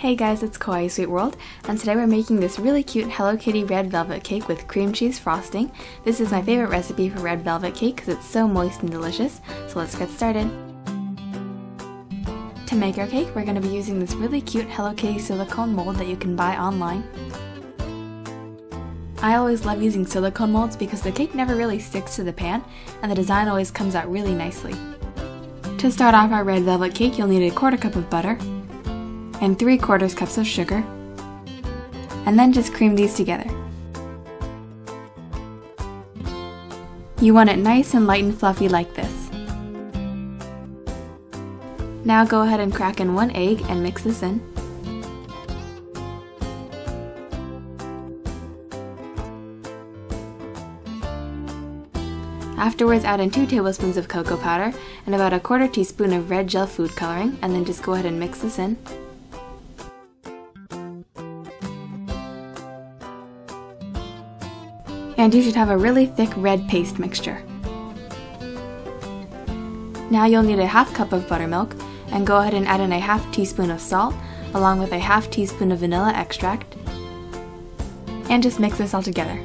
Hey guys, it's kawaiisweetworld, and today we're making this really cute Hello Kitty red velvet cake with cream cheese frosting. This is my favorite recipe for red velvet cake because it's so moist and delicious, so let's get started. To make our cake, we're going to be using this really cute Hello Kitty silicone mold that you can buy online. I always love using silicone molds because the cake never really sticks to the pan, and the design always comes out really nicely. To start off our red velvet cake, you'll need a 1/4 cup of butter, and 3/4 cups of sugar, and then just cream these together. You want it nice and light and fluffy like this. Now go ahead and crack in 1 egg and mix this in. Afterwards, add in 2 tablespoons of cocoa powder and about a 1/4 teaspoon of red gel food coloring, and then just go ahead and mix this in. And you should have a really thick red paste mixture. Now you'll need a 1/2 cup of buttermilk, and go ahead and add in a 1/2 teaspoon of salt along with a 1/2 teaspoon of vanilla extract, and just mix this all together.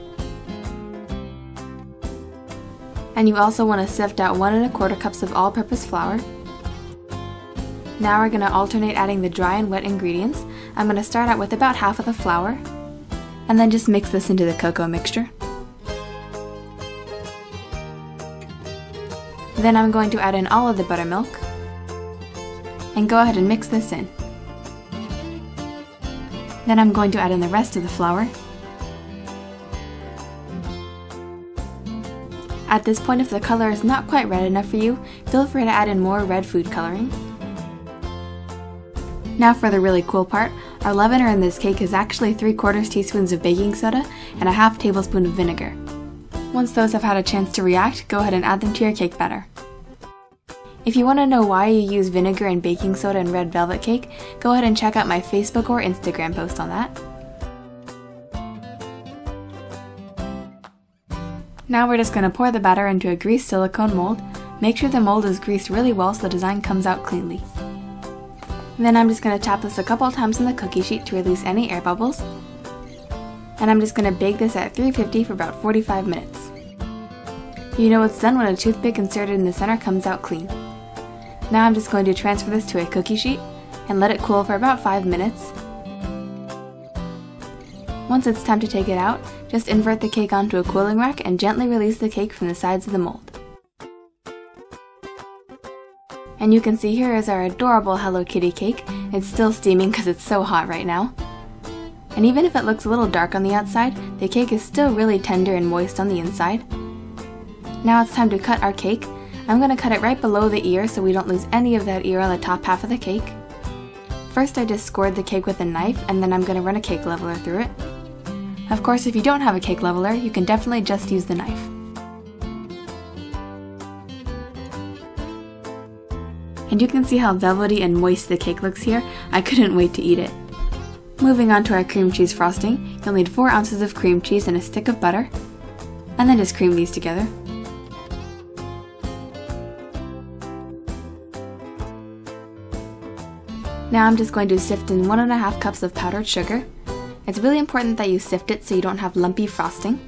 And you also want to sift out 1 1/4 cups of all-purpose flour. Now we're going to alternate adding the dry and wet ingredients. I'm going to start out with about half of the flour, and then just mix this into the cocoa mixture. Then I'm going to add in all of the buttermilk, and go ahead and mix this in. Then I'm going to add in the rest of the flour. At this point, if the color is not quite red enough for you, feel free to add in more red food coloring. Now for the really cool part, our leavener in this cake is actually 3/4 teaspoons of baking soda and a 1/2 tablespoon of vinegar. Once those have had a chance to react, go ahead and add them to your cake batter. If you want to know why you use vinegar and baking soda in red velvet cake, go ahead and check out my Facebook or Instagram post on that. Now we're just going to pour the batter into a greased silicone mold. Make sure the mold is greased really well so the design comes out cleanly. Then I'm just going to tap this a couple times on the cookie sheet to release any air bubbles. And I'm just going to bake this at 350 for about 45 minutes. You know it's done when a toothpick inserted in the center comes out clean. Now I'm just going to transfer this to a cookie sheet and let it cool for about 5 minutes. Once it's time to take it out, just invert the cake onto a cooling rack and gently release the cake from the sides of the mold. And you can see here is our adorable Hello Kitty cake. It's still steaming because it's so hot right now. And even if it looks a little dark on the outside, the cake is still really tender and moist on the inside. Now it's time to cut our cake. I'm going to cut it right below the ear so we don't lose any of that ear on the top half of the cake. First I just scored the cake with a knife, and then I'm going to run a cake leveler through it. Of course, if you don't have a cake leveler, you can definitely just use the knife. And you can see how velvety and moist the cake looks here. I couldn't wait to eat it. Moving on to our cream cheese frosting, you'll need 4 ounces of cream cheese and a stick of butter, and then just cream these together. Now I'm just going to sift in 1 1/2 cups of powdered sugar. It's really important that you sift it so you don't have lumpy frosting.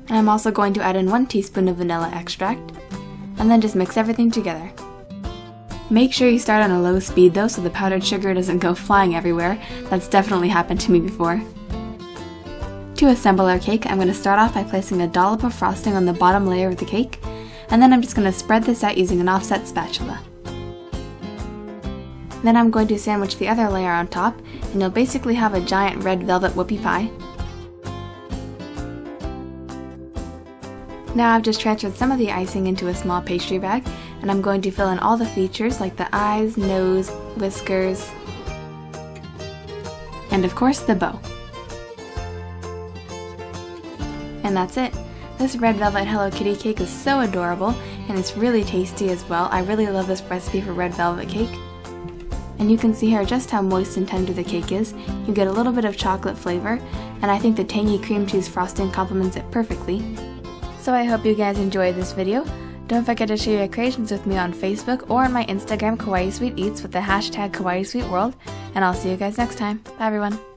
And I'm also going to add in 1 teaspoon of vanilla extract, and then just mix everything together. Make sure you start on a low speed though so the powdered sugar doesn't go flying everywhere. That's definitely happened to me before. To assemble our cake, I'm going to start off by placing a dollop of frosting on the bottom layer of the cake, and then I'm just going to spread this out using an offset spatula. Then I'm going to sandwich the other layer on top, and you'll basically have a giant red velvet whoopie pie. Now I've just transferred some of the icing into a small pastry bag, and I'm going to fill in all the features like the eyes, nose, whiskers, and of course the bow. And that's it. This red velvet Hello Kitty cake is so adorable, and it's really tasty as well. I really love this recipe for red velvet cake. And you can see here just how moist and tender the cake is. You get a little bit of chocolate flavor, and I think the tangy cream cheese frosting complements it perfectly. So I hope you guys enjoyed this video. Don't forget to share your creations with me on Facebook or on my Instagram kawaiisweeteats with the hashtag kawaiisweetworld, and I'll see you guys next time. Bye everyone!